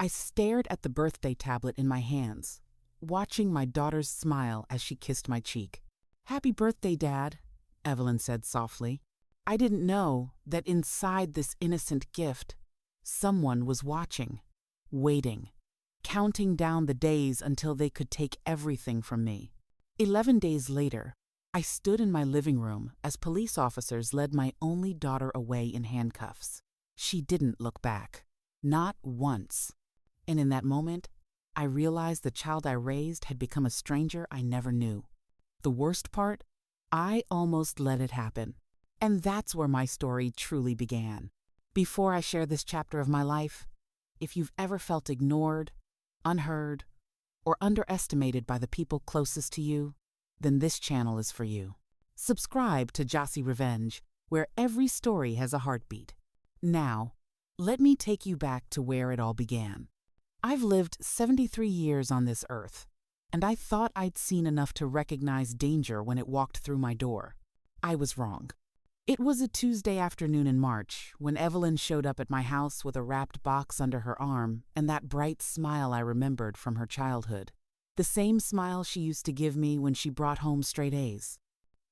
I stared at the birthday tablet in my hands, watching my daughter's smile as she kissed my cheek. "Happy birthday, Dad," Evelyn said softly. I didn't know that inside this innocent gift, someone was watching, waiting, counting down the days until they could take everything from me. 11 days later, I stood in my living room as police officers led my only daughter away in handcuffs. She didn't look back, not once. And in that moment, I realized the child I raised had become a stranger I never knew. The worst part? I almost let it happen. And that's where my story truly began. Before I share this chapter of my life, if you've ever felt ignored, unheard, or underestimated by the people closest to you, then this channel is for you. Subscribe to Jossy Revenge, where every story has a heartbeat. Now, let me take you back to where it all began. I've lived 73 years on this earth, and I thought I'd seen enough to recognize danger when it walked through my door. I was wrong. It was a Tuesday afternoon in March when Evelyn showed up at my house with a wrapped box under her arm and that bright smile I remembered from her childhood. The same smile she used to give me when she brought home straight A's.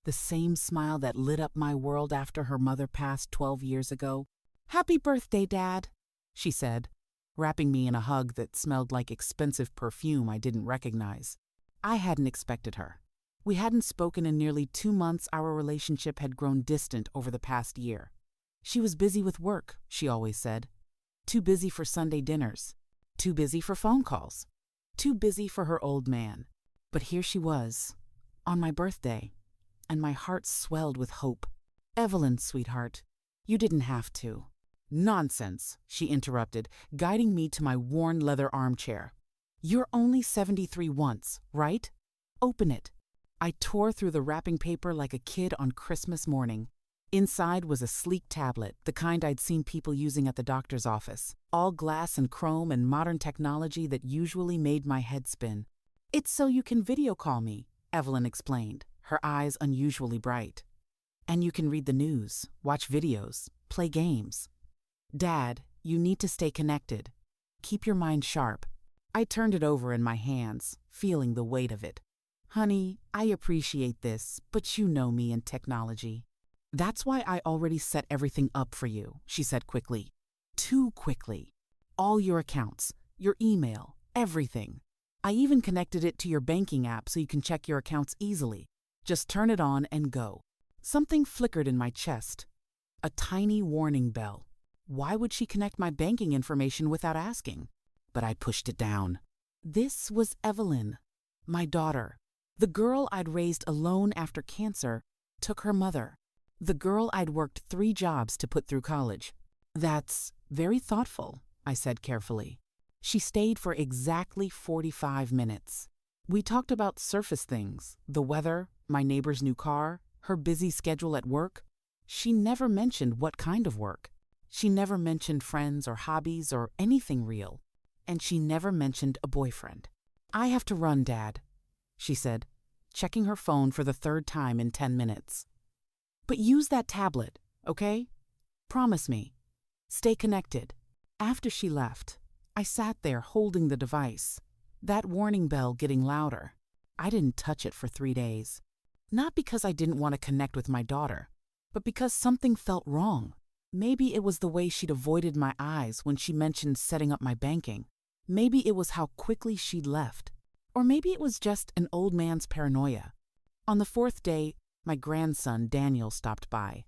The same smile that lit up my world after her mother passed 12 years ago. "Happy birthday, Dad," she said, wrapping me in a hug that smelled like expensive perfume I didn't recognize. I hadn't expected her. We hadn't spoken in nearly 2 months. Our relationship had grown distant over the past year. She was busy with work, she always said. Too busy for Sunday dinners. Too busy for phone calls. Too busy for her old man. But here she was, on my birthday, and my heart swelled with hope. "Evelyn, sweetheart, you didn't have to." "Nonsense," she interrupted, guiding me to my worn leather armchair. "You're only 73 once, right? Open it." I tore through the wrapping paper like a kid on Christmas morning. Inside was a sleek tablet, the kind I'd seen people using at the doctor's office, all glass and chrome and modern technology that usually made my head spin. "It's so you can video call me," Evelyn explained, her eyes unusually bright. "And you can read the news, watch videos, play games. Dad, you need to stay connected. Keep your mind sharp." I turned it over in my hands, feeling the weight of it. "Honey, I appreciate this, but you know me and technology." "That's why I already set everything up for you," she said quickly. Too quickly. "All your accounts, your email, everything. I even connected it to your banking app so you can check your accounts easily. Just turn it on and go." Something flickered in my chest. A tiny warning bell. Why would she connect my banking information without asking? But I pushed it down. This was Evelyn, my daughter. The girl I'd raised alone after cancer took her mother. The girl I'd worked 3 jobs to put through college. "That's very thoughtful," I said carefully. She stayed for exactly 45 minutes. We talked about surface things, the weather, my neighbor's new car, her busy schedule at work. She never mentioned what kind of work. She never mentioned friends or hobbies or anything real. And she never mentioned a boyfriend. "I have to run, Dad," she said, checking her phone for the 3rd time in 10 minutes. "But use that tablet, okay? Promise me. Stay connected." After she left, I sat there holding the device, that warning bell getting louder. I didn't touch it for 3 days. Not because I didn't want to connect with my daughter, but because something felt wrong. Maybe it was the way she'd avoided my eyes when she mentioned setting up my banking. Maybe it was how quickly she'd left. Or maybe it was just an old man's paranoia. On the 4th day, my grandson Daniel stopped by.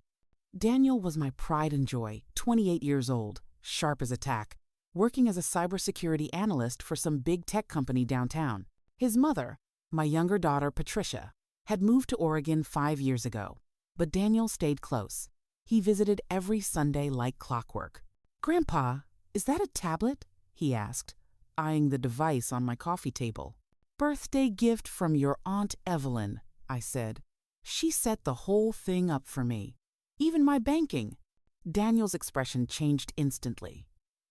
Daniel was my pride and joy, 28 years old, sharp as a tack, working as a cybersecurity analyst for some big tech company downtown. His mother, my younger daughter Patricia, had moved to Oregon 5 years ago, but Daniel stayed close. He visited every Sunday like clockwork. "Grandpa, is that a tablet?" he asked, eyeing the device on my coffee table. "Birthday gift from your Aunt Evelyn," I said. "She set the whole thing up for me. Even my banking." Daniel's expression changed instantly.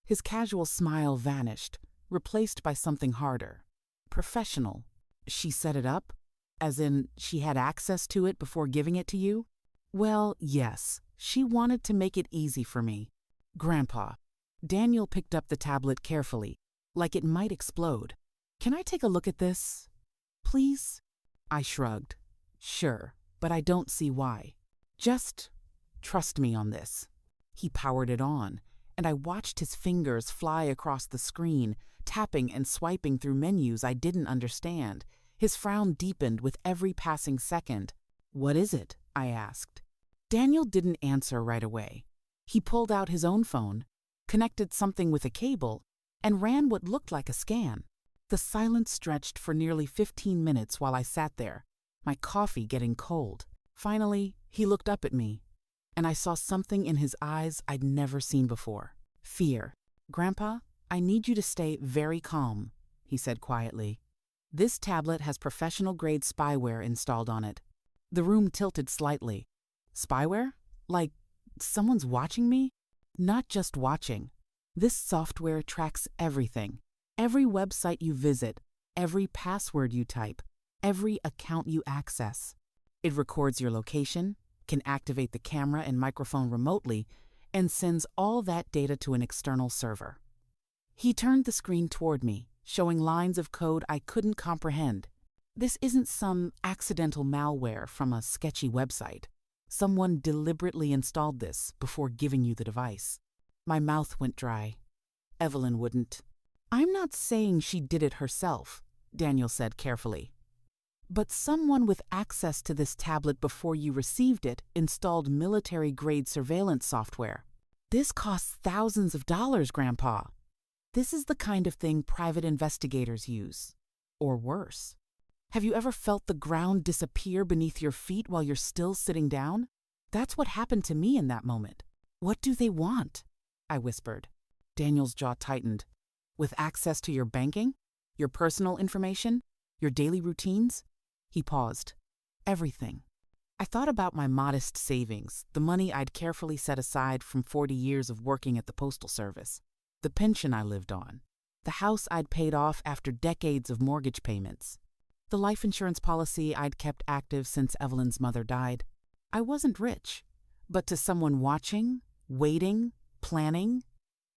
His casual smile vanished, replaced by something harder. "Professional. She set it up? As in, she had access to it before giving it to you?" "Well, yes. She wanted to make it easy for me." "Grandpa." Daniel picked up the tablet carefully, like it might explode. "Can I take a look at this, please?" I shrugged. "Sure, but I don't see why. Just trust me on this." He powered it on, and I watched his fingers fly across the screen, tapping and swiping through menus I didn't understand. His frown deepened with every passing second. "What is it?" I asked. Daniel didn't answer right away. He pulled out his own phone, connected something with a cable, and ran what looked like a scan. The silence stretched for nearly 15 minutes while I sat there, my coffee getting cold. Finally, he looked up at me, and I saw something in his eyes I'd never seen before. Fear. "Grandpa, I need you to stay very calm," he said quietly. "This tablet has professional-grade spyware installed on it." The room tilted slightly. "Spyware? Like someone's watching me?" "Not just watching. This software tracks everything. Every website you visit, every password you type, every account you access. It records your location, can activate the camera and microphone remotely, and sends all that data to an external server." He turned the screen toward me, showing lines of code I couldn't comprehend. "This isn't some accidental malware from a sketchy website. Someone deliberately installed this before giving you the device." My mouth went dry. "Evelyn wouldn't." "I'm not saying she did it herself," Daniel said carefully. "But someone with access to this tablet before you received it installed military-grade surveillance software. This costs thousands of dollars, Grandpa. This is the kind of thing private investigators use. Or worse. Have you ever felt the ground disappear beneath your feet while you're still sitting down? That's what happened to me in that moment." "What do they want?" I whispered. Daniel's jaw tightened. "With access to your banking? Your personal information? Your daily routines?" He paused. "Everything." I thought about my modest savings, the money I'd carefully set aside from 40 years of working at the Postal Service, the pension I lived on, the house I'd paid off after decades of mortgage payments, the life insurance policy I'd kept active since Evelyn's mother died. I wasn't rich, but to someone watching, waiting, planning,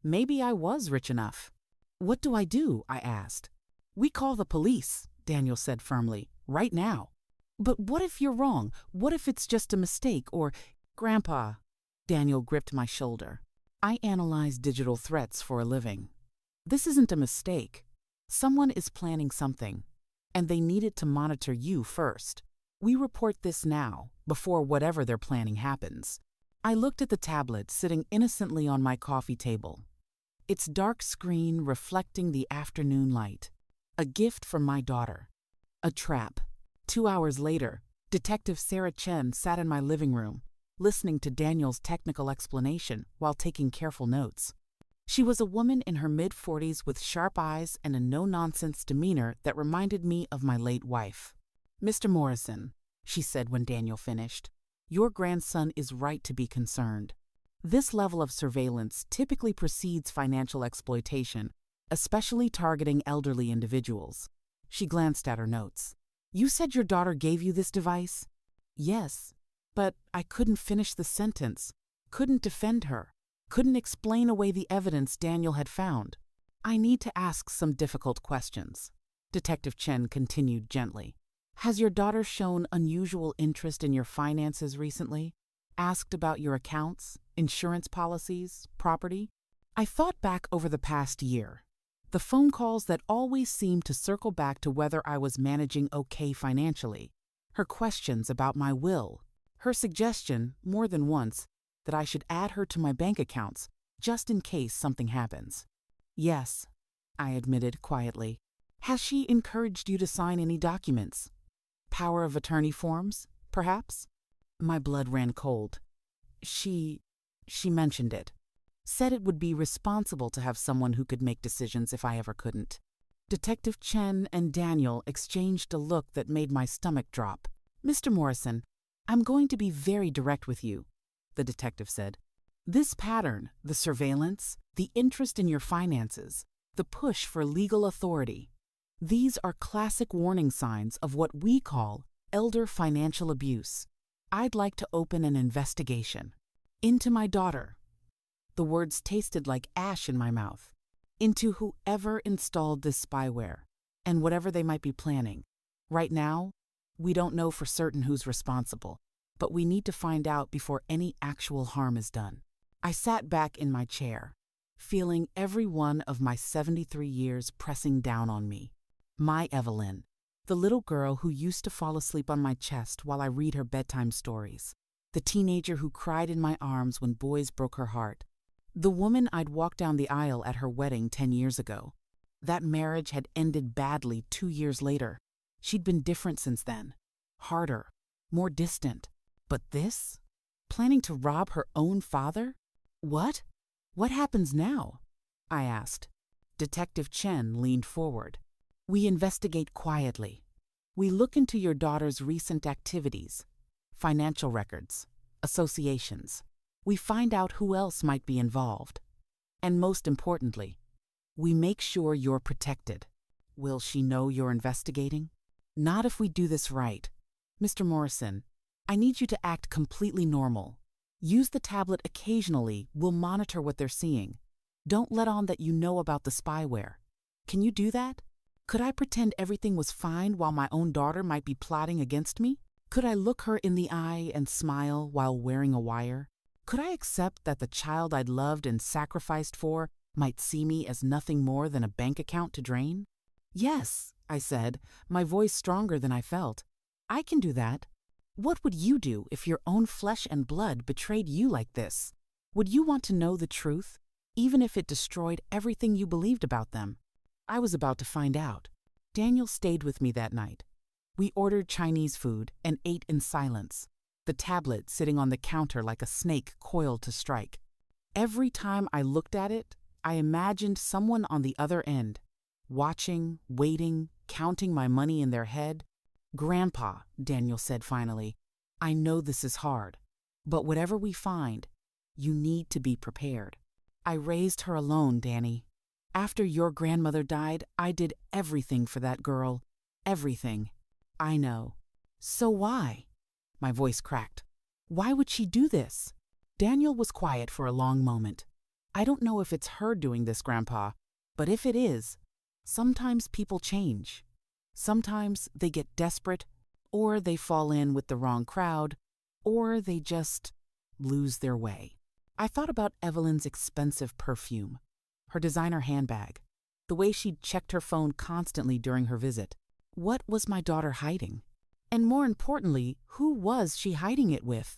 maybe I was rich enough. "What do I do?" I asked. "We call the police," Daniel said firmly, "right now." "But what if you're wrong? What if it's just a mistake or—" "Grandpa," Daniel gripped my shoulder. "I analyze digital threats for a living. This isn't a mistake. Someone is planning something, and they need it to monitor you first. We report this now, before whatever they're planning happens." I looked at the tablet sitting innocently on my coffee table, its dark screen reflecting the afternoon light. A gift from my daughter. A trap. 2 hours later, Detective Sarah Chen sat in my living room, listening to Daniel's technical explanation while taking careful notes. She was a woman in her mid-40s with sharp eyes and a no-nonsense demeanor that reminded me of my late wife. "Mr. Morrison," she said when Daniel finished, "your grandson is right to be concerned. This level of surveillance typically precedes financial exploitation, especially targeting elderly individuals." She glanced at her notes. "You said your daughter gave you this device?" "Yes, but I couldn't finish the sentence, couldn't defend her, couldn't explain away the evidence Daniel had found. I need to ask some difficult questions," Detective Chen continued gently. "Has your daughter shown unusual interest in your finances recently? Asked about your accounts, insurance policies, property?" I thought back over the past year. The phone calls that always seemed to circle back to whether I was managing okay financially. Her questions about my will. Her suggestion, more than once, that I should add her to my bank accounts, just in case something happens. "Yes," I admitted quietly. "Has she encouraged you to sign any documents? Power of attorney forms, perhaps?" My blood ran cold. She mentioned it. Said it would be responsible to have someone who could make decisions if I ever couldn't. Detective Chen and Daniel exchanged a look that made my stomach drop. "Mr. Morrison, I'm going to be very direct with you," the detective said. "This pattern, the surveillance, the interest in your finances, the push for legal authority, these are classic warning signs of what we call elder financial abuse. I'd like to open an investigation into my daughter." The words tasted like ash in my mouth. into whoever installed this spyware and whatever they might be planning. Right now, we don't know for certain who's responsible, but we need to find out before any actual harm is done. I sat back in my chair, feeling every one of my 73 years pressing down on me. My Evelyn, the little girl who used to fall asleep on my chest while I read her bedtime stories, the teenager who cried in my arms when boys broke her heart, the woman I'd walked down the aisle at her wedding 10 years ago. That marriage had ended badly 2 years later. She'd been different since then, harder, more distant. But this? Planning to rob her own father? What? What happens now? I asked. Detective Chen leaned forward. We investigate quietly. We look into your daughter's recent activities, financial records, associations. We find out who else might be involved. And most importantly, we make sure you're protected. Will she know you're investigating? Not if we do this right. Mr. Morrison, I need you to act completely normal. Use the tablet occasionally. We'll monitor what they're seeing. Don't let on that you know about the spyware. Can you do that? Could I pretend everything was fine while my own daughter might be plotting against me? Could I look her in the eye and smile while wearing a wire? Could I accept that the child I'd loved and sacrificed for might see me as nothing more than a bank account to drain? Yes, I said, my voice stronger than I felt. I can do that. What would you do if your own flesh and blood betrayed you like this? Would you want to know the truth, even if it destroyed everything you believed about them? I was about to find out. Daniel stayed with me that night. We ordered Chinese food and ate in silence, the tablet sitting on the counter like a snake coiled to strike. Every time I looked at it, I imagined someone on the other end, watching, waiting, counting my money in their head. Grandpa, Daniel said finally, I know this is hard, but whatever we find, you need to be prepared. I raised her alone, Danny. After your grandmother died, I did everything for that girl. Everything. I know. So why? My voice cracked. Why would she do this? Daniel was quiet for a long moment. I don't know if it's her doing this, Grandpa, but if it is, sometimes people change. Sometimes they get desperate, or they fall in with the wrong crowd, or they just lose their way. I thought about Evelyn's expensive perfume, her designer handbag, the way she'd checked her phone constantly during her visit. What was my daughter hiding? And more importantly, who was she hiding it with?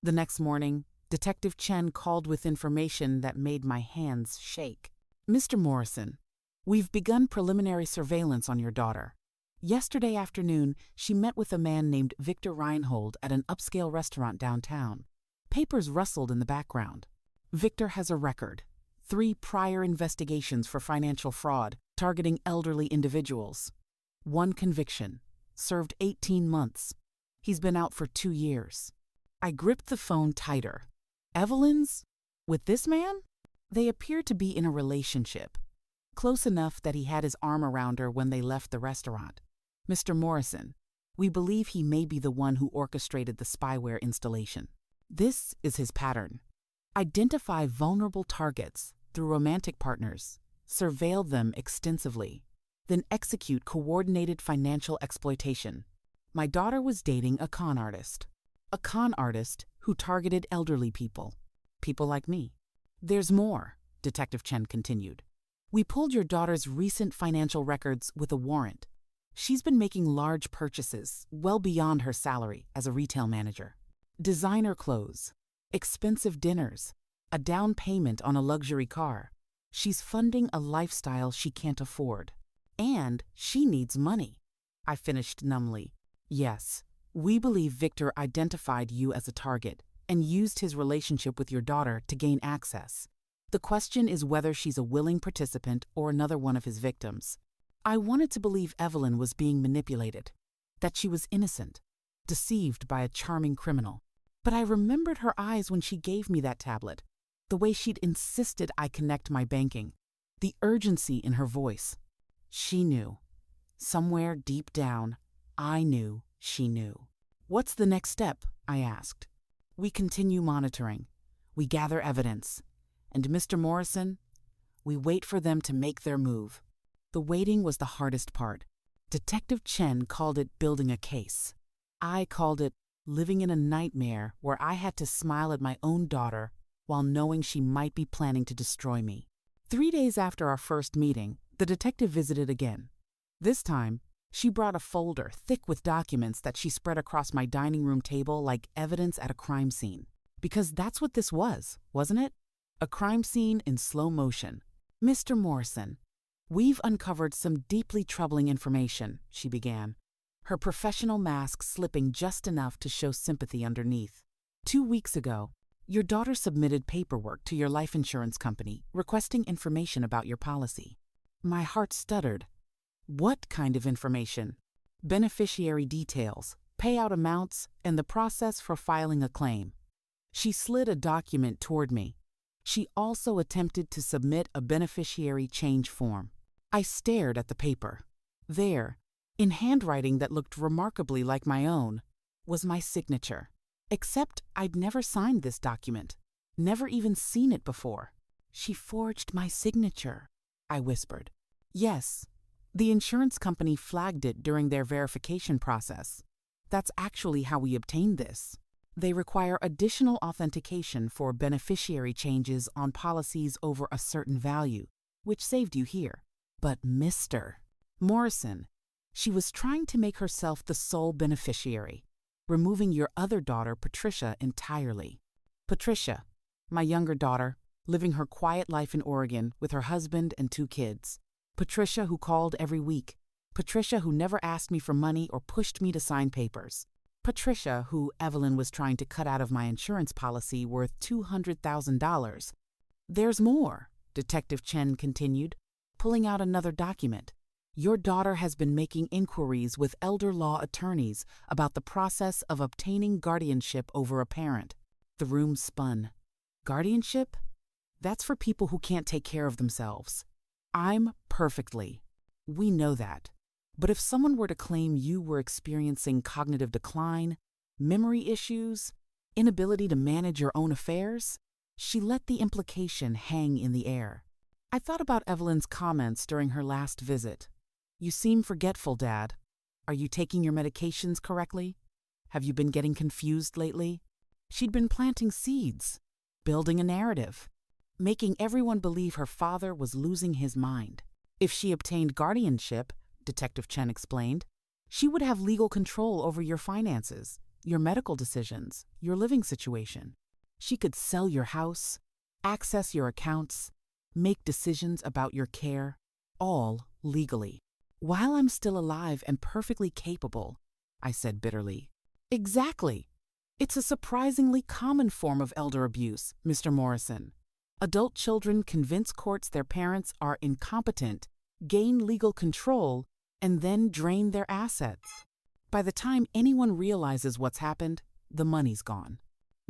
The next morning, Detective Chen called with information that made my hands shake. Mr. Morrison, we've begun preliminary surveillance on your daughter. Yesterday afternoon, she met with a man named Victor Reinhold at an upscale restaurant downtown. Papers rustled in the background. Victor has a record. 3 prior investigations for financial fraud targeting elderly individuals. 1 conviction. Served 18 months. He's been out for 2 years. I gripped the phone tighter. Evelyn's? With this man? They appeared to be in a relationship. Close enough that he had his arm around her when they left the restaurant. Mr. Morrison, we believe he may be the one who orchestrated the spyware installation. This is his pattern. Identify vulnerable targets through romantic partners, surveil them extensively, then execute coordinated financial exploitation. My daughter was dating a con artist who targeted elderly people like me. There's more, Detective Chen continued. We pulled your daughter's recent financial records with a warrant. She's been making large purchases, well beyond her salary as a retail manager. Designer clothes, expensive dinners, a down payment on a luxury car. She's funding a lifestyle she can't afford. And she needs money. I finished numbly. Yes, we believe Victor identified you as a target and used his relationship with your daughter to gain access. The question is whether she's a willing participant or another one of his victims. I wanted to believe Evelyn was being manipulated, that she was innocent, deceived by a charming criminal. But I remembered her eyes when she gave me that tablet, the way she'd insisted I connect my banking, the urgency in her voice. She knew. Somewhere deep down, I knew she knew. What's the next step? I asked. We continue monitoring. We gather evidence. And Mr. Morrison, We wait for them to make their move. The waiting was the hardest part. Detective Chen called it building a case. I called it living in a nightmare where I had to smile at my own daughter while knowing she might be planning to destroy me. 3 days after our first meeting, the detective visited again. This time, she brought a folder thick with documents that she spread across my dining room table like evidence at a crime scene. Because that's what this was, wasn't it? A crime scene in slow motion. "Mr. Morrison, we've uncovered some deeply troubling information," she began, her professional mask slipping just enough to show sympathy underneath. "2 weeks ago, your daughter submitted paperwork to your life insurance company requesting information about your policy." My heart stuttered. What kind of information? Beneficiary details, payout amounts, and the process for filing a claim. She slid a document toward me. She also attempted to submit a beneficiary change form. I stared at the paper. There, in handwriting that looked remarkably like my own, was my signature. Except I'd never signed this document, never even seen it before. "She forged my signature," I whispered. "Yes, the insurance company flagged it during their verification process. That's actually how we obtained this. They require additional authentication for beneficiary changes on policies over a certain value, which saved you here. But Mr. Morrison, she was trying to make herself the sole beneficiary, removing your other daughter, Patricia, entirely. Patricia, my younger daughter, living her quiet life in Oregon with her husband and 2 kids. Patricia who called every week. Patricia who never asked me for money or pushed me to sign papers. Patricia who Evelyn was trying to cut out of my insurance policy worth $200,000. There's more, Detective Chen continued, pulling out another document. Your daughter has been making inquiries with elder law attorneys about the process of obtaining guardianship over a parent. The room spun. Guardianship? That's for people who can't take care of themselves. I'm perfectly. We know that. But if someone were to claim you were experiencing cognitive decline, memory issues, inability to manage your own affairs, she let the implication hang in the air. I thought about Evelyn's comments during her last visit. "You seem forgetful, Dad. Are you taking your medications correctly? Have you been getting confused lately?" She'd been planting seeds, building a narrative, making everyone believe her father was losing his mind. If she obtained guardianship, Detective Chen explained, she would have legal control over your finances, your medical decisions, your living situation. She could sell your house, access your accounts, make decisions about your care, all legally. "While I'm still alive and perfectly capable," I said bitterly. "Exactly. It's a surprisingly common form of elder abuse, Mr. Morrison. Adult children convince courts their parents are incompetent, gain legal control, and then drain their assets. By the time anyone realizes what's happened, the money's gone."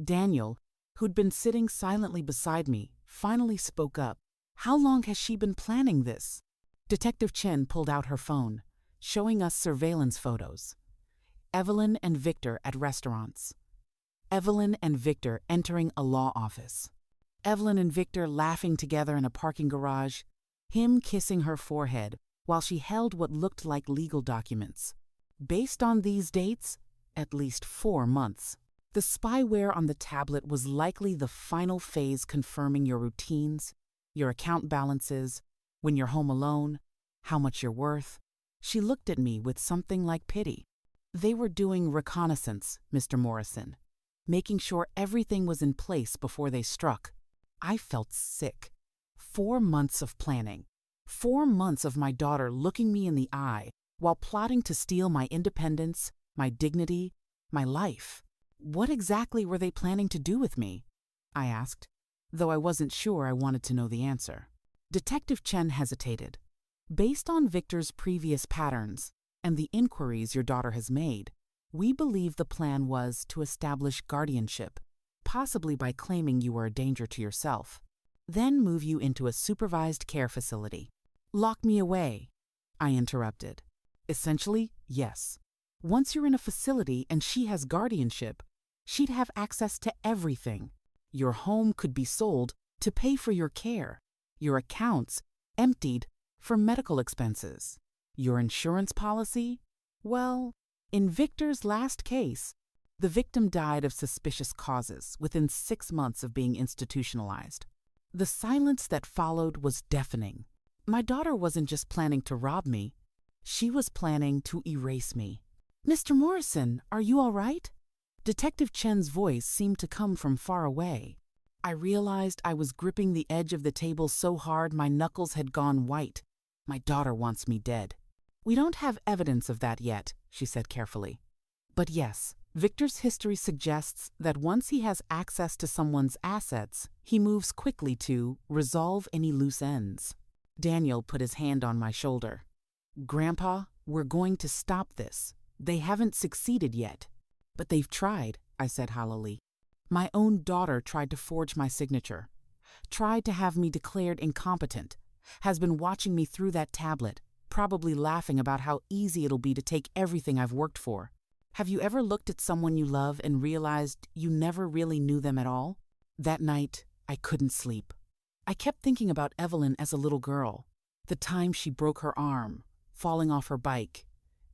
Daniel, who'd been sitting silently beside me, finally spoke up. "How long has she been planning this?" Detective Chen pulled out her phone, showing us surveillance photos. Evelyn and Victor at restaurants. Evelyn and Victor entering a law office. Evelyn and Victor laughing together in a parking garage, him kissing her forehead while she held what looked like legal documents. Based on these dates, at least 4 months. The spyware on the tablet was likely the final phase confirming your routines, your account balances, when you're home alone, how much you're worth. She looked at me with something like pity. They were doing reconnaissance, Mr. Morrison, making sure everything was in place before they struck. I felt sick. 4 months of planning. 4 months of my daughter looking me in the eye while plotting to steal my independence, my dignity, my life. What exactly were they planning to do with me? I asked, though I wasn't sure I wanted to know the answer. Detective Chen hesitated. Based on Victor's previous patterns and the inquiries your daughter has made, we believe the plan was to establish guardianship, possibly by claiming you were a danger to yourself, then move you into a supervised care facility. Lock me away, I interrupted. Essentially, yes. Once you're in a facility and she has guardianship, she'd have access to everything. Your home could be sold to pay for your care. Your accounts emptied for medical expenses. Your insurance policy? Well, in Victor's last case, the victim died of suspicious causes within 6 months of being institutionalized. The silence that followed was deafening. My daughter wasn't just planning to rob me. She was planning to erase me. "Mr. Morrison, are you all right?" Detective Chen's voice seemed to come from far away. I realized I was gripping the edge of the table so hard my knuckles had gone white. "My daughter wants me dead." "We don't have evidence of that yet," she said carefully. "But yes, Victor's history suggests that once he has access to someone's assets, he moves quickly to resolve any loose ends." Daniel put his hand on my shoulder. "Grandpa, we're going to stop this. They haven't succeeded yet." "But they've tried," I said hollowly. "My own daughter tried to forge my signature, tried to have me declared incompetent, has been watching me through that tablet, probably laughing about how easy it'll be to take everything I've worked for. Have you ever looked at someone you love and realized you never really knew them at all?" That night, I couldn't sleep. I kept thinking about Evelyn as a little girl, the time she broke her arm, falling off her bike,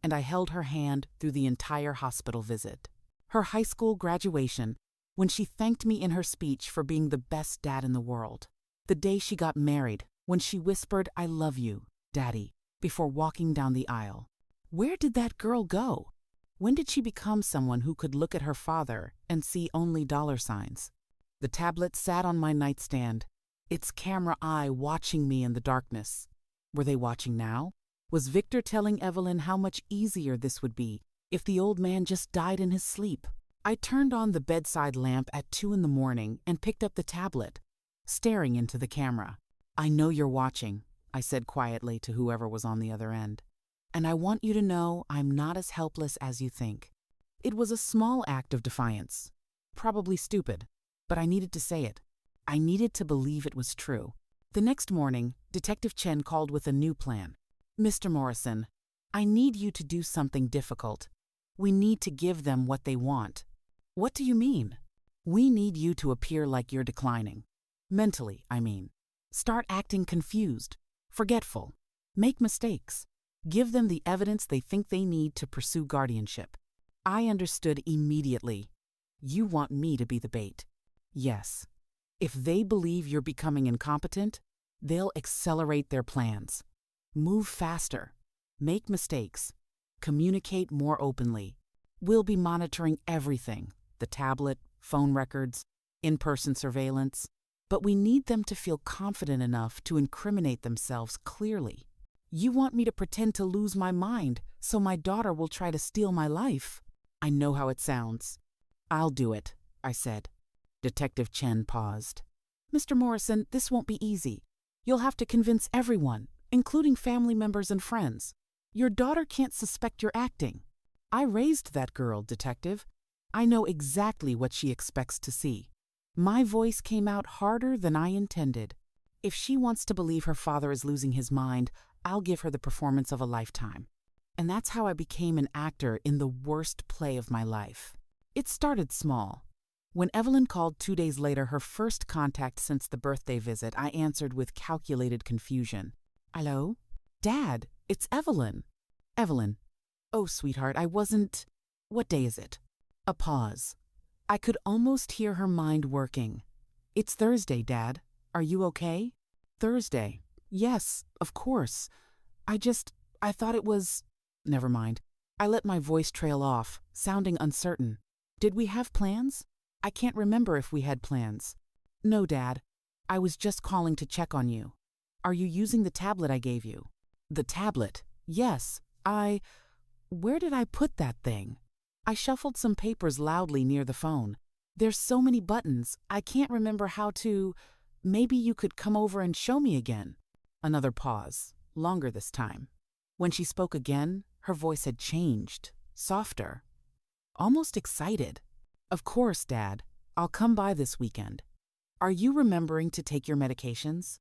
and I held her hand through the entire hospital visit. Her high school graduation, when she thanked me in her speech for being the best dad in the world. The day she got married, when she whispered, "I love you, Daddy," before walking down the aisle. Where did that girl go? When did she become someone who could look at her father and see only dollar signs? The tablet sat on my nightstand, its camera eye watching me in the darkness. Were they watching now? Was Victor telling Evelyn how much easier this would be if the old man just died in his sleep? I turned on the bedside lamp at 2 in the morning and picked up the tablet, staring into the camera. "I know you're watching," I said quietly to whoever was on the other end. "And I want you to know I'm not as helpless as you think." It was a small act of defiance. Probably stupid, but I needed to say it. I needed to believe it was true. The next morning, Detective Chen called with a new plan. "Mr. Morrison, I need you to do something difficult. We need to give them what they want." "What do you mean?" "We need you to appear like you're declining. Mentally, I mean. Start acting confused, forgetful. Make mistakes. Give them the evidence they think they need to pursue guardianship." I understood immediately. You want me to be the bait. Yes. If they believe you're becoming incompetent, they'll accelerate their plans. Move faster. Make mistakes. Communicate more openly. We'll be monitoring everything: the tablet, phone records, in-person surveillance. But we need them to feel confident enough to incriminate themselves clearly. You want me to pretend to lose my mind so my daughter will try to steal my life? I know how it sounds. "I'll do it," I said. Detective Chen paused. "Mr. Morrison, this won't be easy. You'll have to convince everyone, including family members and friends. Your daughter can't suspect you're acting. I raised that girl, Detective. I know exactly what she expects to see." My voice came out harder than I intended. "If she wants to believe her father is losing his mind, I'll give her the performance of a lifetime." And that's how I became an actor in the worst play of my life. It started small. When Evelyn called 2 days later, her first contact since the birthday visit, I answered with calculated confusion. "Hello? Dad, it's Evelyn." "Evelyn. Oh, sweetheart, I wasn't... What day is it?" A pause. I could almost hear her mind working. "It's Thursday, Dad. Are you okay?" "Thursday. Yes, of course. I thought it was... Never mind." I let my voice trail off, sounding uncertain. "Did we have plans? I can't remember if we had plans." "No, Dad. I was just calling to check on you. Are you using the tablet I gave you?" "The tablet? Yes. Where did I put that thing?" I shuffled some papers loudly near the phone. "There's so many buttons, I can't remember how to... Maybe you could come over and show me again." Another pause, longer this time. When she spoke again, her voice had changed, softer, almost excited. "Of course, Dad. I'll come by this weekend. Are you remembering to take your medications?"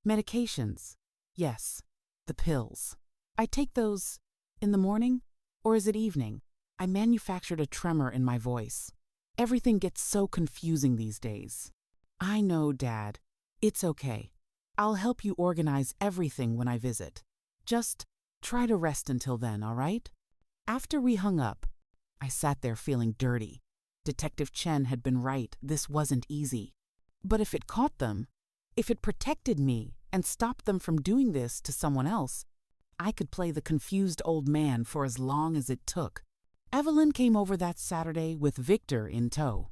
"Medications? Yes. The pills. I take those in the morning, or is it evening?" I manufactured a tremor in my voice. Everything gets so confusing these days. "I know, Dad. It's okay. I'll help you organize everything when I visit. Just try to rest until then, all right? After we hung up, I sat there feeling dirty. Detective Chen had been right, this wasn't easy. But if it caught them, if it protected me and stopped them from doing this to someone else, I could play the confused old man for as long as it took. Evelyn came over that Saturday with Victor in tow.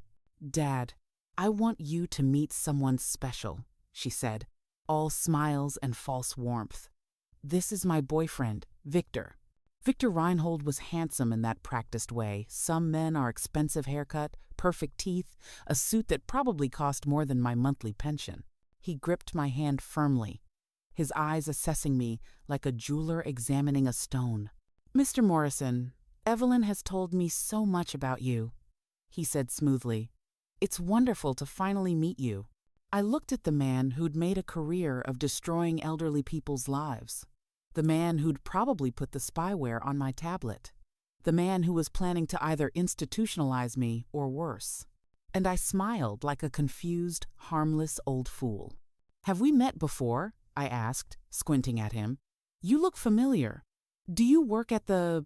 "Dad, I want you to meet someone special," she said, all smiles and false warmth. "This is my boyfriend, Victor." Victor Reinhold was handsome in that practiced way. Some men are expensive haircut, perfect teeth, a suit that probably cost more than my monthly pension. He gripped my hand firmly, his eyes assessing me like a jeweler examining a stone. "Mr. Morrison, Evelyn has told me so much about you," he said smoothly. "It's wonderful to finally meet you." I looked at the man who'd made a career of destroying elderly people's lives. The man who'd probably put the spyware on my tablet. The man who was planning to either institutionalize me or worse. And I smiled like a confused, harmless old fool. "Have we met before?" I asked, squinting at him. "You look familiar. Do you work at the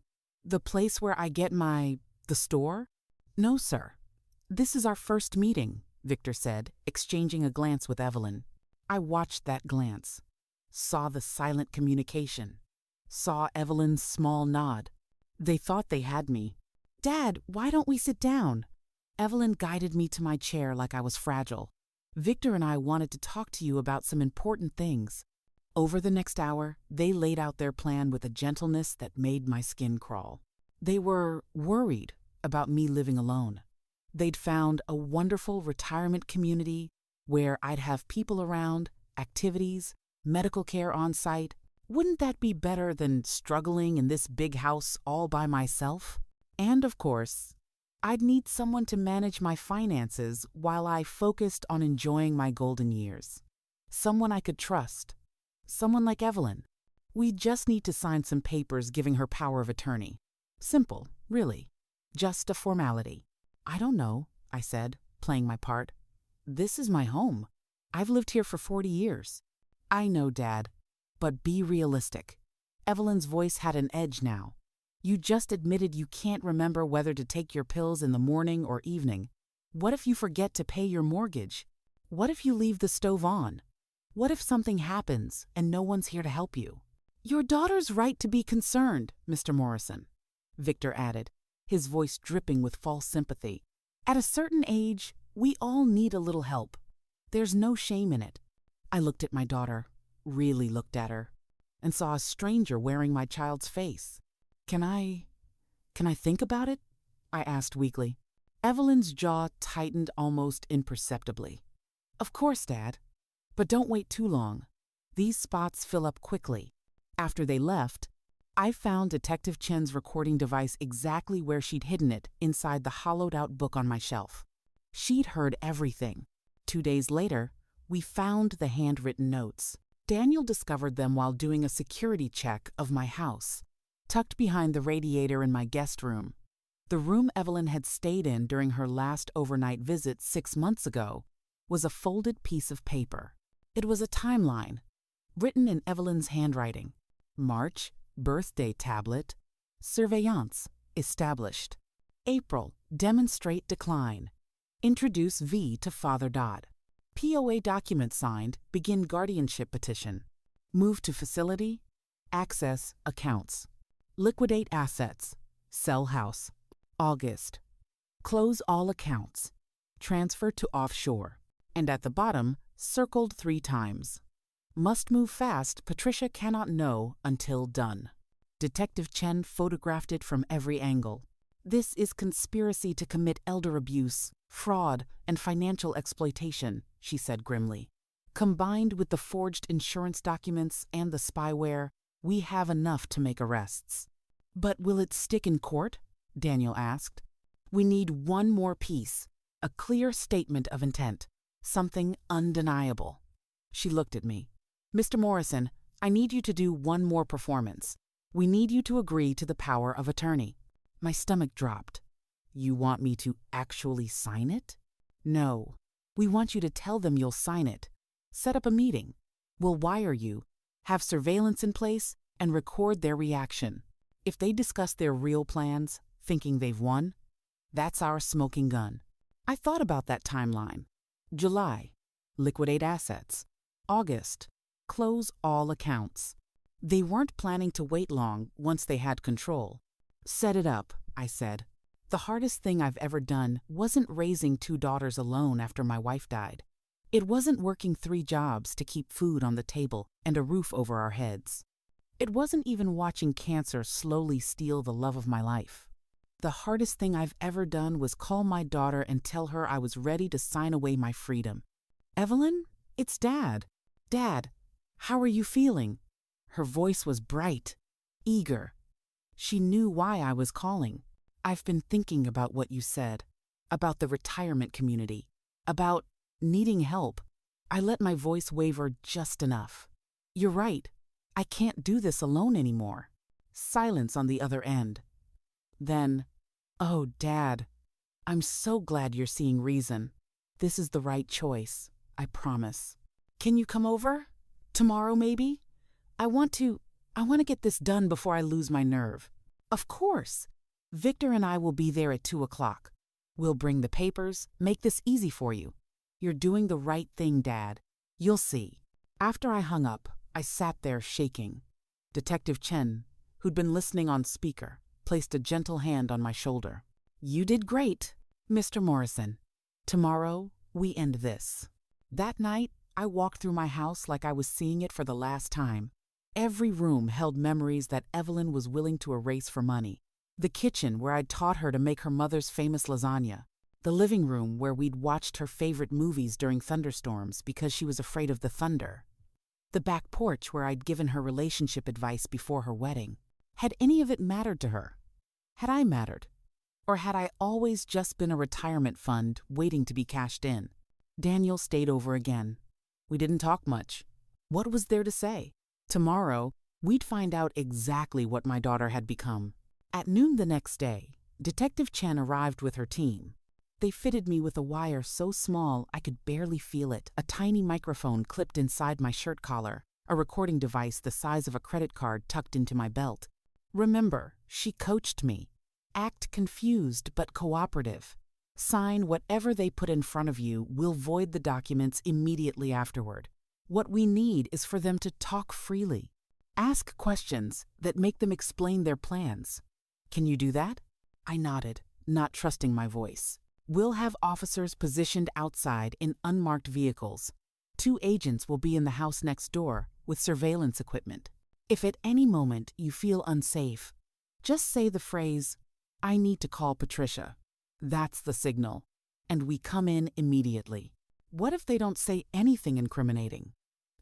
place where I get the store?" "No, sir. This is our first meeting," Victor said, exchanging a glance with Evelyn. I watched that glance. Saw the silent communication, saw Evelyn's small nod. They thought they had me. "Dad, why don't we sit down?" Evelyn guided me to my chair like I was fragile. "Victor and I wanted to talk to you about some important things." Over the next hour, they laid out their plan with a gentleness that made my skin crawl. They were worried about me living alone. They'd found a wonderful retirement community where I'd have people around, activities, medical care on site. Wouldn't that be better than struggling in this big house all by myself? And of course, I'd need someone to manage my finances while I focused on enjoying my golden years. Someone I could trust. Someone like Evelyn. We just need to sign some papers giving her power of attorney. Simple, really. Just a formality. "I don't know," I said, playing my part. "This is my home. I've lived here for 40 years. "I know, Dad, but be realistic." Evelyn's voice had an edge now. "You just admitted you can't remember whether to take your pills in the morning or evening. What if you forget to pay your mortgage? What if you leave the stove on? What if something happens and no one's here to help you?" "Your daughter's right to be concerned, Mr. Morrison," Victor added, his voice dripping with false sympathy. "At a certain age, we all need a little help. There's no shame in it." I looked at my daughter, really looked at her, and saw a stranger wearing my child's face. Can I think about it?" I asked weakly. Evelyn's jaw tightened almost imperceptibly. "Of course, Dad. But don't wait too long. These spots fill up quickly." After they left, I found Detective Chen's recording device exactly where she'd hidden it inside the hollowed-out book on my shelf. She'd heard everything. 2 days later, we found the handwritten notes. Daniel discovered them while doing a security check of my house, tucked behind the radiator in my guest room. The room Evelyn had stayed in during her last overnight visit 6 months ago was a folded piece of paper. It was a timeline, written in Evelyn's handwriting. March, birthday tablet, surveillance, established. April, demonstrate decline. Introduce V to Father Dodd. POA document signed, begin guardianship petition. Move to facility, access accounts. Liquidate assets, sell house. August, close all accounts. Transfer to offshore. And at the bottom, circled 3 times. Must move fast, Patricia cannot know until done. Detective Chen photographed it from every angle. "This is conspiracy to commit elder abuse, fraud, and financial exploitation," she said grimly. "Combined with the forged insurance documents and the spyware, we have enough to make arrests." "But will it stick in court?" Daniel asked. "We need one more piece, a clear statement of intent, something undeniable." She looked at me. "Mr. Morrison, I need you to do one more performance. We need you to agree to the power of attorney." My stomach dropped. "You want me to actually sign it?" "No. We want you to tell them you'll sign it. Set up a meeting. We'll wire you, have surveillance in place, and record their reaction. If they discuss their real plans, thinking they've won, that's our smoking gun. I thought about that timeline. July, liquidate assets. August, close all accounts. They weren't planning to wait long once they had control. Set it up, I said. The hardest thing I've ever done wasn't raising 2 daughters alone after my wife died. It wasn't working 3 jobs to keep food on the table and a roof over our heads. It wasn't even watching cancer slowly steal the love of my life. The hardest thing I've ever done was call my daughter and tell her I was ready to sign away my freedom. "Evelyn, it's Dad. Dad, how are you feeling?" Her voice was bright, eager. She knew why I was calling. "I've been thinking about what you said, about the retirement community, about needing help." I let my voice waver just enough. "You're right. I can't do this alone anymore." Silence on the other end. Then, "Oh, Dad, I'm so glad you're seeing reason. This is the right choice, I promise. Can you come over? Tomorrow, maybe? I want to get this done before I lose my nerve." "Of course. Victor and I will be there at 2 o'clock. We'll bring the papers, make this easy for you. You're doing the right thing, Dad. You'll see." After I hung up, I sat there shaking. Detective Chen, who'd been listening on speaker, placed a gentle hand on my shoulder. "You did great, Mr. Morrison. Tomorrow, we end this." That night, I walked through my house like I was seeing it for the last time. Every room held memories that Evelyn was willing to erase for money. The kitchen where I'd taught her to make her mother's famous lasagna. The living room where we'd watched her favorite movies during thunderstorms because she was afraid of the thunder. The back porch where I'd given her relationship advice before her wedding. Had any of it mattered to her? Had I mattered? Or had I always just been a retirement fund waiting to be cashed in? Daniel stayed over again. We didn't talk much. What was there to say? Tomorrow, we'd find out exactly what my daughter had become. At noon the next day, Detective Chen arrived with her team. They fitted me with a wire so small I could barely feel it, a tiny microphone clipped inside my shirt collar, a recording device the size of a credit card tucked into my belt. Remember, she coached me. Act confused but cooperative. Sign whatever they put in front of you. We'll void the documents immediately afterward. What we need is for them to talk freely. Ask questions that make them explain their plans. Can you do that? I nodded, not trusting my voice. We'll have officers positioned outside in unmarked vehicles. 2 agents will be in the house next door with surveillance equipment. If at any moment you feel unsafe, just say the phrase, "I need to call Patricia." That's the signal. And we come in immediately. What if they don't say anything incriminating?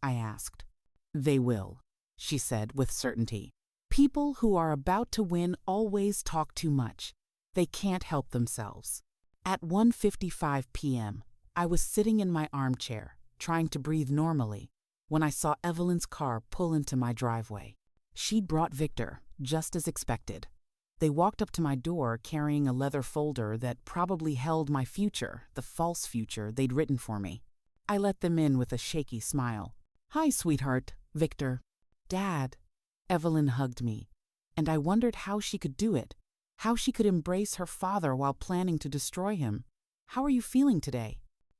I asked. "They will," she said with certainty. "People who are about to win always talk too much. They can't help themselves." At 1:55 p.m., I was sitting in my armchair, trying to breathe normally, when I saw Evelyn's car pull into my driveway. She'd brought Victor, just as expected. They walked up to my door carrying a leather folder that probably held my future, the false future they'd written for me. I let them in with a shaky smile. "Hi, sweetheart, Victor." "Dad." Evelyn hugged me, and I wondered how she could do it, how she could embrace her father while planning to destroy him. "How are you feeling today?"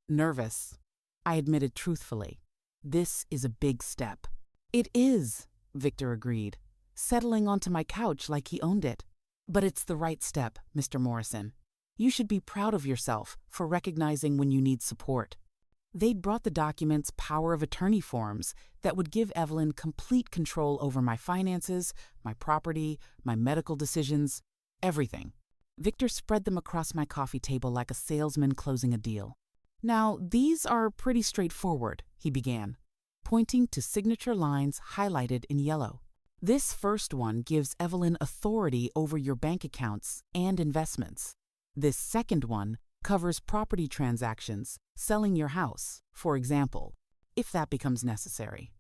"Nervous," I admitted truthfully. "This is a big step." "It is," Victor agreed, settling onto my couch like he owned it. "But it's the right step, Mr. Morrison. You should be proud of yourself for recognizing when you need support." They'd brought the documents' power of attorney forms that would give Evelyn complete control over my finances, my property, my medical decisions, everything. Victor spread them across my coffee table like a salesman closing a deal. "Now, these are pretty straightforward," he began, pointing to signature lines highlighted in yellow. "This first one gives Evelyn authority over your bank accounts and investments. This second one covers property transactions, selling your house, for example, if that becomes necessary.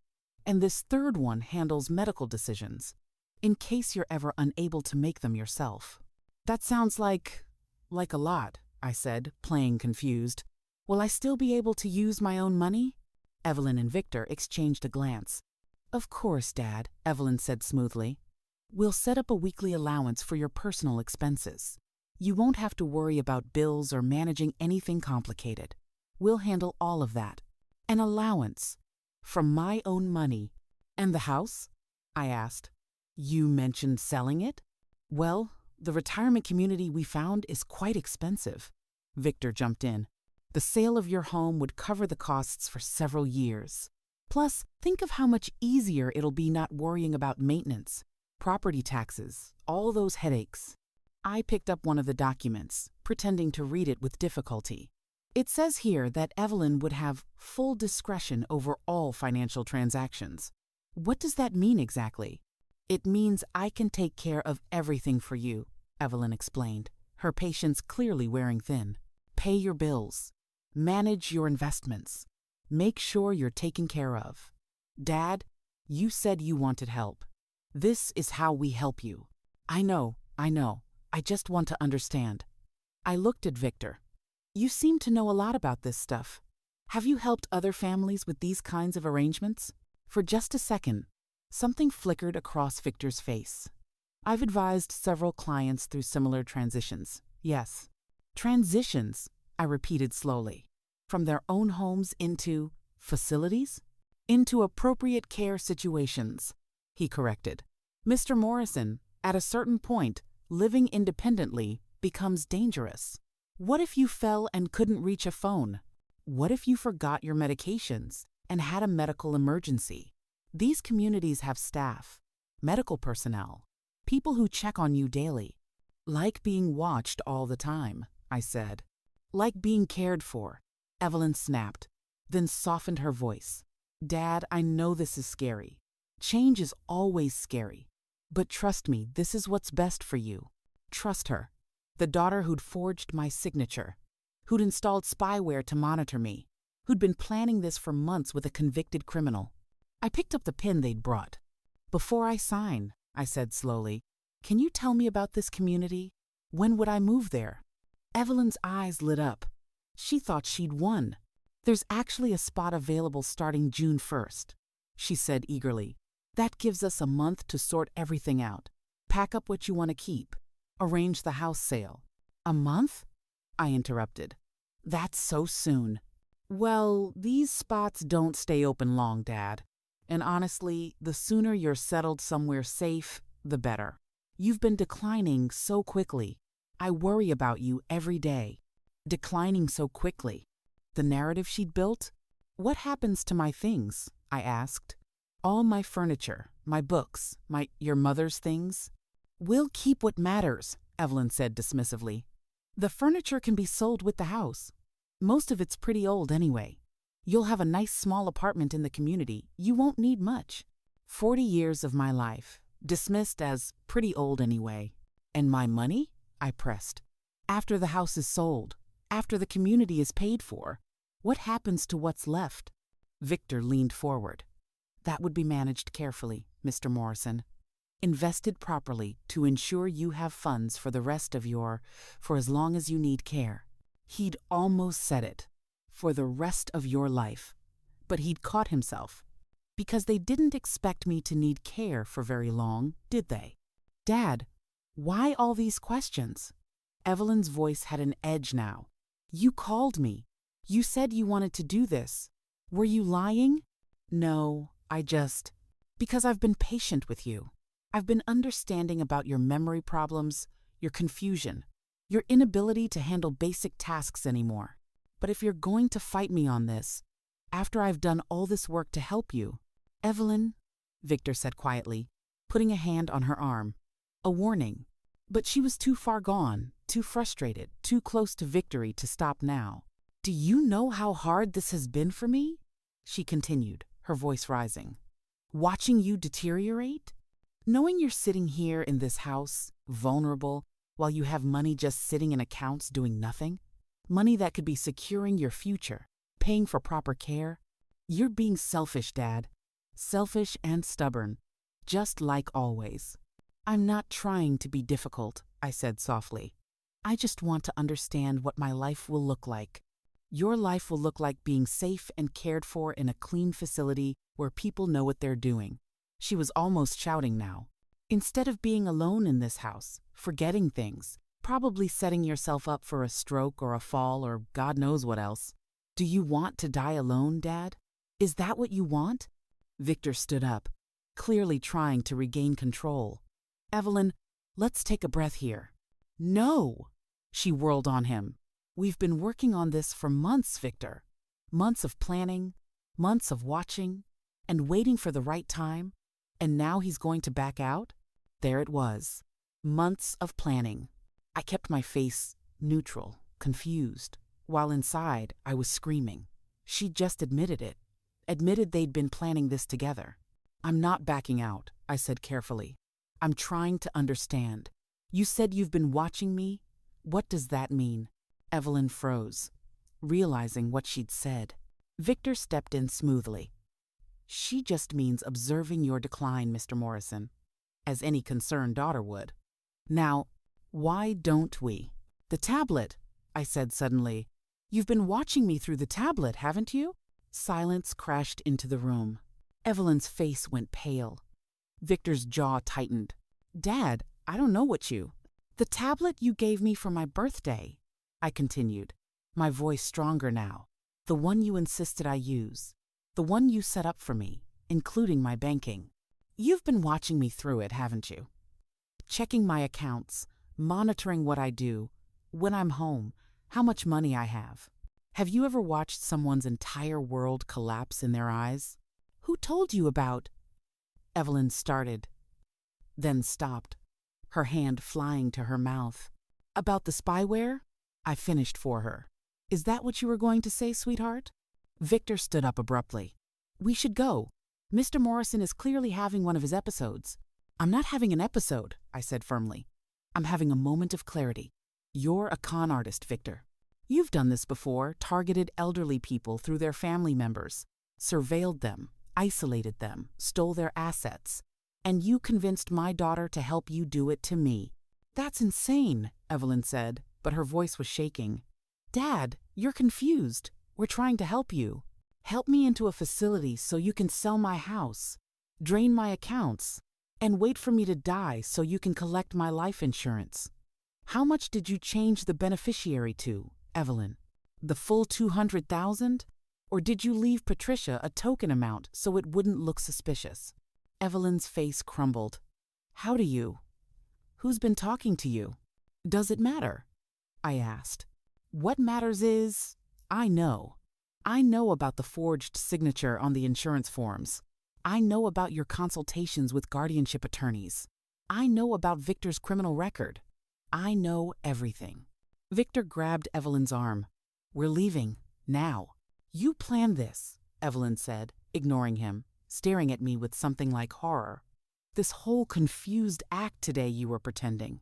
And this third one handles medical decisions, in case you're ever unable to make them yourself." "That sounds like a lot," I said, playing confused. "Will I still be able to use my own money?" Evelyn and Victor exchanged a glance. Of course, Dad, Evelyn said smoothly. We'll set up a weekly allowance for your personal expenses. You won't have to worry about bills or managing anything complicated. We'll handle all of that. An allowance. From my own money. And the house? I asked. You mentioned selling it? Well, the retirement community we found is quite expensive. Victor jumped in. The sale of your home would cover the costs for several years. Plus, think of how much easier it'll be not worrying about maintenance, property taxes, all those headaches. I picked up one of the documents, pretending to read it with difficulty. It says here that Evelyn would have full discretion over all financial transactions. What does that mean exactly? It means I can take care of everything for you, Evelyn explained, her patience clearly wearing thin. Pay your bills. Manage your investments. Make sure you're taken care of. Dad, you said you wanted help. This is how we help you. I know. I just want to understand. I looked at Victor. You seem to know a lot about this stuff. Have you helped other families with these kinds of arrangements? For just a second, something flickered across Victor's face. I've advised several clients through similar transitions. Yes. Transitions, I repeated slowly. From their own homes into facilities? Into appropriate care situations, he corrected. Mr. Morrison, at a certain point, living independently becomes dangerous. What if you fell and couldn't reach a phone? What if you forgot your medications and had a medical emergency? These communities have staff, medical personnel, people who check on you daily. Like being watched all the time, I said. Like being cared for, Evelyn snapped, then softened her voice. Dad, I know this is scary. Change is always scary. But trust me, this is what's best for you. Trust her. The daughter who'd forged my signature, who'd installed spyware to monitor me, who'd been planning this for months with a convicted criminal. I picked up the pen they'd brought. Before I sign, I said slowly, can you tell me about this community? When would I move there? Evelyn's eyes lit up. She thought she'd won. There's actually a spot available starting June 1st, she said eagerly. That gives us a month to sort everything out. Pack up what you want to keep. Arrange the house sale. A month? I interrupted. That's so soon. Well, these spots don't stay open long, Dad. And honestly, the sooner you're settled somewhere safe, the better. You've been declining so quickly. I worry about you every day. Declining so quickly. The narrative she'd built? What happens to my things? I asked. All my furniture, my books, your mother's things? We'll keep what matters, Evelyn said dismissively. The furniture can be sold with the house. Most of it's pretty old anyway. You'll have a nice small apartment in the community. You won't need much. 40 years of my life, dismissed as pretty old anyway. And my money? I pressed. After the house is sold, after the community is paid for, what happens to what's left? Victor leaned forward. That would be managed carefully, Mr. Morrison. Invested properly to ensure you have funds for the rest of for as long as you need care. He'd almost said it. For the rest of your life. But he'd caught himself. Because they didn't expect me to need care for very long, did they? Dad, why all these questions? Evelyn's voice had an edge now. You called me. You said you wanted to do this. Were you lying? No, because I've been patient with you. I've been understanding about your memory problems, your confusion, your inability to handle basic tasks anymore. But if you're going to fight me on this, after I've done all this work to help you, Evelyn, Victor said quietly, putting a hand on her arm. A warning. But she was too far gone, too frustrated, too close to victory to stop now. Do you know how hard this has been for me? She continued, her voice rising. Watching you deteriorate? Knowing you're sitting here in this house, vulnerable, while you have money just sitting in accounts doing nothing? Money that could be securing your future, paying for proper care? You're being selfish, Dad. Selfish and stubborn, just like always. I'm not trying to be difficult, I said softly. I just want to understand what my life will look like. Your life will look like being safe and cared for in a clean facility where people know what they're doing." She was almost shouting now. "Instead of being alone in this house, forgetting things, probably setting yourself up for a stroke or a fall or God knows what else. Do you want to die alone, Dad? Is that what you want?" Victor stood up, clearly trying to regain control. "Evelyn, let's take a breath here." "No!" She whirled on him. "We've been working on this for months, Victor. Months of planning, months of watching, and waiting for the right time, and now he's going to back out?" There it was. Months of planning. I kept my face neutral, confused, while inside I was screaming. She just admitted it. Admitted they'd been planning this together. "I'm not backing out," I said carefully. "I'm trying to understand. You said you've been watching me? What does that mean?" Evelyn froze, realizing what she'd said. Victor stepped in smoothly. "She just means observing your decline, Mr. Morrison, as any concerned daughter would. Now, why don't we?" "The tablet," I said suddenly. "You've been watching me through the tablet, haven't you?" Silence crashed into the room. Evelyn's face went pale. Victor's jaw tightened. "Dad, I don't know what you—" "The tablet you gave me for my birthday," I continued, my voice stronger now. "The one you insisted I use. The one you set up for me, including my banking. You've been watching me through it, haven't you? Checking my accounts, monitoring what I do, when I'm home, how much money I have. Have you ever watched someone's entire world collapse in their eyes? Who told you about—" Evelyn started, then stopped, her hand flying to her mouth. "About the spyware?" I finished for her. "Is that what you were going to say, sweetheart?" Victor stood up abruptly. "We should go. Mr. Morrison is clearly having one of his episodes." "I'm not having an episode," I said firmly. "I'm having a moment of clarity. You're a con artist, Victor. You've done this before, targeted elderly people through their family members, surveilled them, isolated them, stole their assets, and you convinced my daughter to help you do it to me." "That's insane," Evelyn said, but her voice was shaking. "Dad, you're confused. We're trying to help you. Help me into a facility so you can sell my house, drain my accounts, and wait for me to die so you can collect my life insurance. How much did you change the beneficiary to, Evelyn? The full $200,000? Or did you leave Patricia a token amount so it wouldn't look suspicious?" Evelyn's face crumbled. "How do you? Who's been talking to you? Does it matter?" I asked. "What matters is, I know. I know about the forged signature on the insurance forms. I know about your consultations with guardianship attorneys. I know about Victor's criminal record. I know everything." Victor grabbed Evelyn's arm. "We're leaving, now." "You planned this," Evelyn said, ignoring him, staring at me with something like horror. "This whole confused act today you were pretending.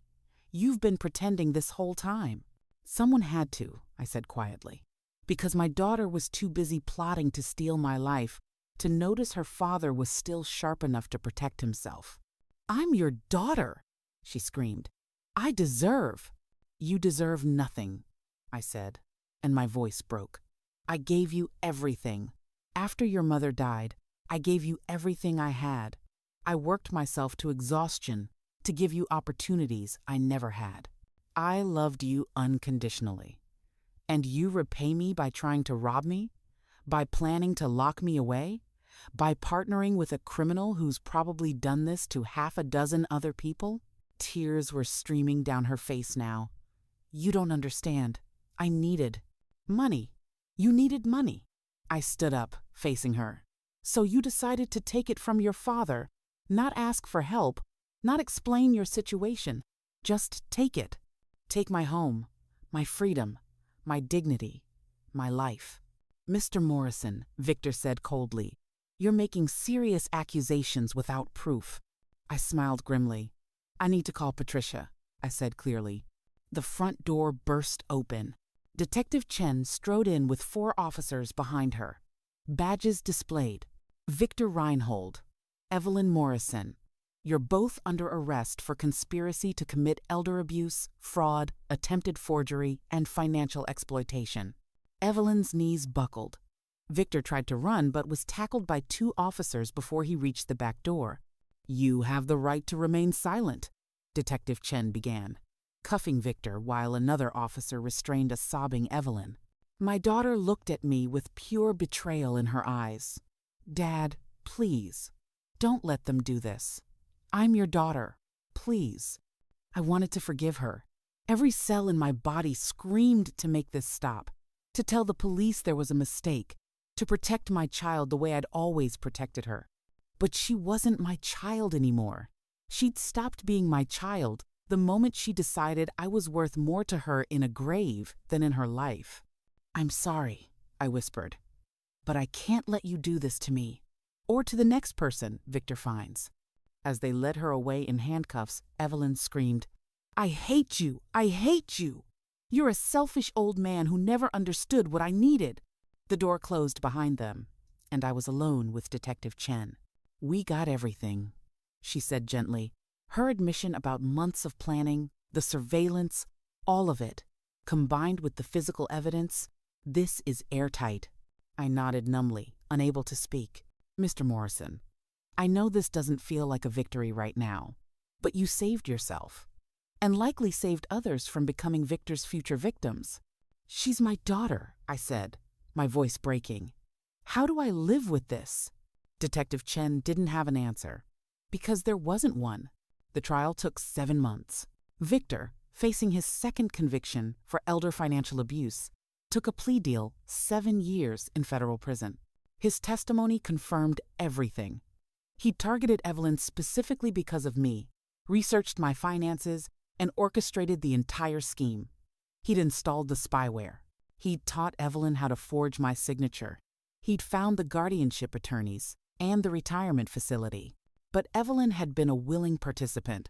You've been pretending this whole time." "Someone had to," I said quietly, "because my daughter was too busy plotting to steal my life to notice her father was still sharp enough to protect himself." "I'm your daughter," she screamed. "I deserve—" "You deserve nothing," I said, and my voice broke. "I gave you everything. After your mother died, I gave you everything I had. I worked myself to exhaustion to give you opportunities I never had. I loved you unconditionally. And you repay me by trying to rob me? By planning to lock me away? By partnering with a criminal who's probably done this to half a dozen other people?" Tears were streaming down her face now. "You don't understand. I needed money. You needed money." I stood up, facing her. "So you decided to take it from your father, not ask for help, not explain your situation. Just take it. Take my home, my freedom, my dignity, my life." "Mr. Morrison," Victor said coldly, "you're making serious accusations without proof." I smiled grimly. "I need to call Patricia," I said clearly. The front door burst open. Detective Chen strode in with 4 officers behind her. Badges displayed. "Victor Reinhold, Evelyn Morrison. You're both under arrest for conspiracy to commit elder abuse, fraud, attempted forgery, and financial exploitation." Evelyn's knees buckled. Victor tried to run but was tackled by 2 officers before he reached the back door. "You have the right to remain silent," Detective Chen began, cuffing Victor while another officer restrained a sobbing Evelyn. My daughter looked at me with pure betrayal in her eyes. "Dad, please, don't let them do this. I'm your daughter. Please." I wanted to forgive her. Every cell in my body screamed to make this stop, to tell the police there was a mistake, to protect my child the way I'd always protected her. But she wasn't my child anymore. She'd stopped being my child the moment she decided I was worth more to her in a grave than in her life. "I'm sorry," I whispered, "but I can't let you do this to me. Or to the next person Victor finds." As they led her away in handcuffs, Evelyn screamed, "I hate you! I hate you! You're a selfish old man who never understood what I needed." The door closed behind them, and I was alone with Detective Chen. "We got everything," she said gently. Her admission about months of planning, the surveillance, all of it, combined with the physical evidence, this is airtight. I nodded numbly, unable to speak. "Mr. Morrison, I know this doesn't feel like a victory right now, but you saved yourself, and likely saved others from becoming Victor's future victims." "She's my daughter," I said, my voice breaking. "How do I live with this?" Detective Chen didn't have an answer, because there wasn't one. The trial took 7 months. Victor, facing his second conviction for elder financial abuse, took a plea deal 7 years in federal prison. His testimony confirmed everything. He targeted Evelyn specifically because of me, researched my finances, and orchestrated the entire scheme. He'd installed the spyware. He'd taught Evelyn how to forge my signature. He'd found the guardianship attorneys and the retirement facility. But Evelyn had been a willing participant.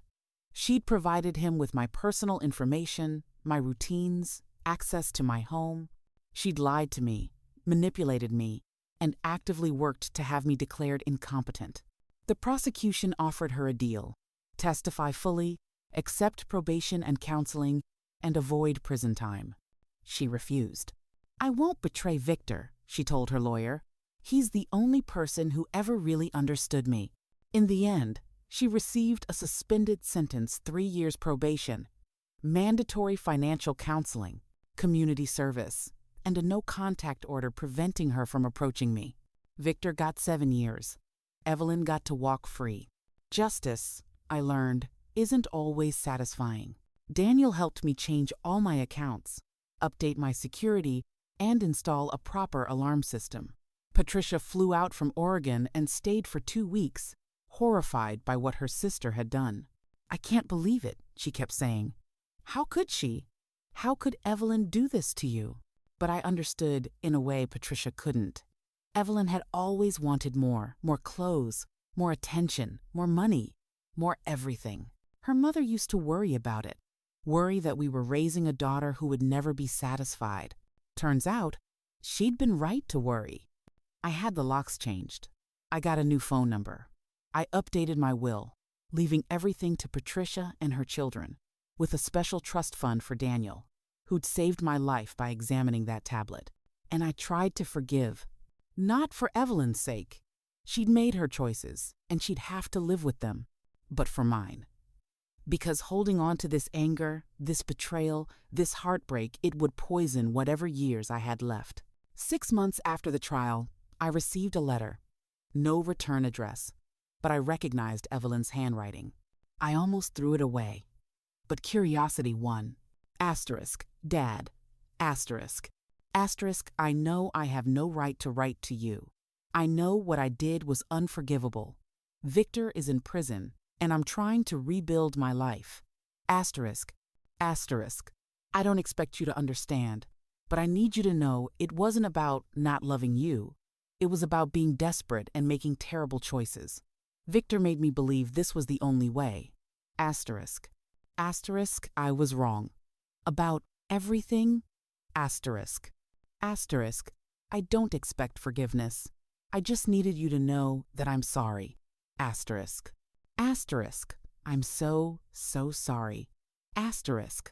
She'd provided him with my personal information, my routines, access to my home. She'd lied to me, manipulated me, and actively worked to have me declared incompetent. The prosecution offered her a deal: testify fully, accept probation and counseling, and avoid prison time. She refused. "I won't betray Victor," she told her lawyer. "He's the only person who ever really understood me." In the end, she received a suspended sentence, 3 years probation, mandatory financial counseling, community service, and a no-contact order preventing her from approaching me. Victor got 7 years. Evelyn got to walk free. Justice, I learned, isn't always satisfying. Daniel helped me change all my accounts, update my security, and install a proper alarm system. Patricia flew out from Oregon and stayed for 2 weeks, horrified by what her sister had done. "I can't believe it," she kept saying. "How could she? How could Evelyn do this to you?" But I understood in a way Patricia couldn't. Evelyn had always wanted more clothes, more attention, more money, more everything. Her mother used to worry about it, worry that we were raising a daughter who would never be satisfied. Turns out, she'd been right to worry. I had the locks changed. I got a new phone number. I updated my will, leaving everything to Patricia and her children, with a special trust fund for Daniel, who'd saved my life by examining that tablet. And I tried to forgive. Not for Evelyn's sake. She'd made her choices, and she'd have to live with them. But for mine. Because holding on to this anger, this betrayal, this heartbreak, it would poison whatever years I had left. 6 months after the trial, I received a letter. No return address. But I recognized Evelyn's handwriting. I almost threw it away. But curiosity won. Asterisk, Dad. Asterisk. Asterisk, I know I have no right to write to you. I know what I did was unforgivable. Victor is in prison, and I'm trying to rebuild my life. Asterisk. Asterisk. I don't expect you to understand, but I need you to know it wasn't about not loving you. It was about being desperate and making terrible choices. Victor made me believe this was the only way. Asterisk. Asterisk, I was wrong. About everything. Asterisk. Asterisk, I don't expect forgiveness. I just needed you to know that I'm sorry. Asterisk. Asterisk, I'm so sorry. Asterisk.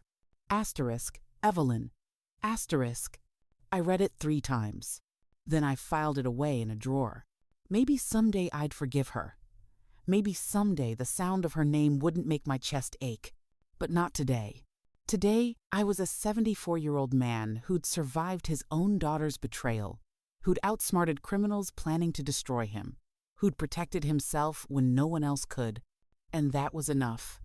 Asterisk, Evelyn. Asterisk. I read it 3 times. Then I filed it away in a drawer. Maybe someday I'd forgive her. Maybe someday the sound of her name wouldn't make my chest ache. But not today. Today, I was a 74-year-old man who'd survived his own daughter's betrayal, who'd outsmarted criminals planning to destroy him, who'd protected himself when no one else could. And that was enough.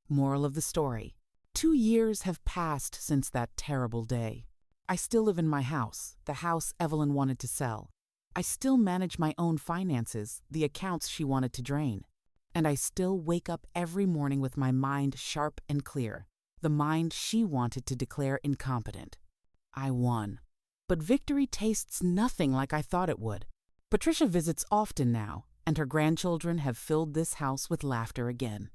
Moral of the story: 2 years have passed since that terrible day. I still live in my house, the house Evelyn wanted to sell. I still manage my own finances, the accounts she wanted to drain. And I still wake up every morning with my mind sharp and clear, the mind she wanted to declare incompetent. I won. But victory tastes nothing like I thought it would. Patricia visits often now, and her grandchildren have filled this house with laughter again.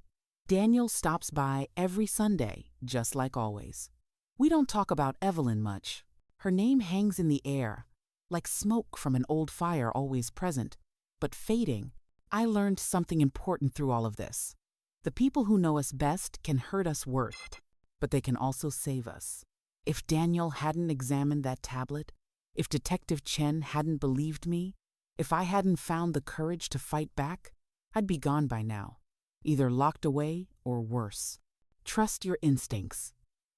Daniel stops by every Sunday, just like always. We don't talk about Evelyn much. Her name hangs in the air, like smoke from an old fire always present, but fading. I learned something important through all of this. The people who know us best can hurt us worst, but they can also save us. If Daniel hadn't examined that tablet, if Detective Chen hadn't believed me, if I hadn't found the courage to fight back, I'd be gone by now, either locked away or worse. Trust your instincts.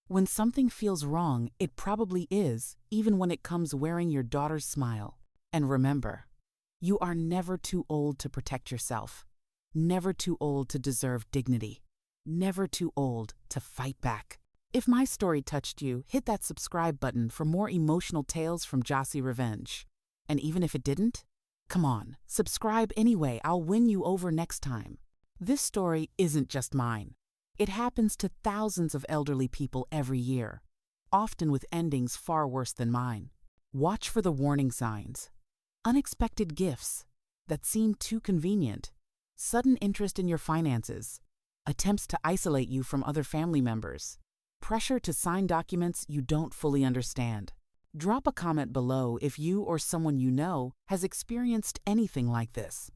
When something feels wrong, it probably is, even when it comes wearing your daughter's smile. And remember, you are never too old to protect yourself, never too old to deserve dignity, never too old to fight back. If my story touched you, hit that subscribe button for more emotional tales from Jossy Revenge. And even if it didn't, come on, subscribe anyway. I'll win you over next time. This story isn't just mine. It happens to thousands of elderly people every year, often with endings far worse than mine. Watch for the warning signs. Unexpected gifts that seem too convenient, sudden interest in your finances, attempts to isolate you from other family members, pressure to sign documents you don't fully understand. Drop a comment below if you or someone you know has experienced anything like this.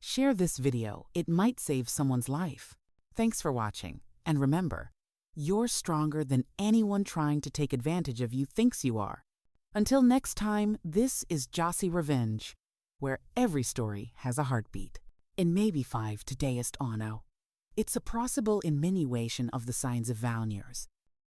Share this video, it might save someone's life. Thanks for watching, and remember, you're stronger than anyone trying to take advantage of you thinks you are. Until next time, this is Jossy Revenge, where every story has a heartbeat. In maybe 5 todayest Ono. It's a possible in many ways of the signs of Valniers.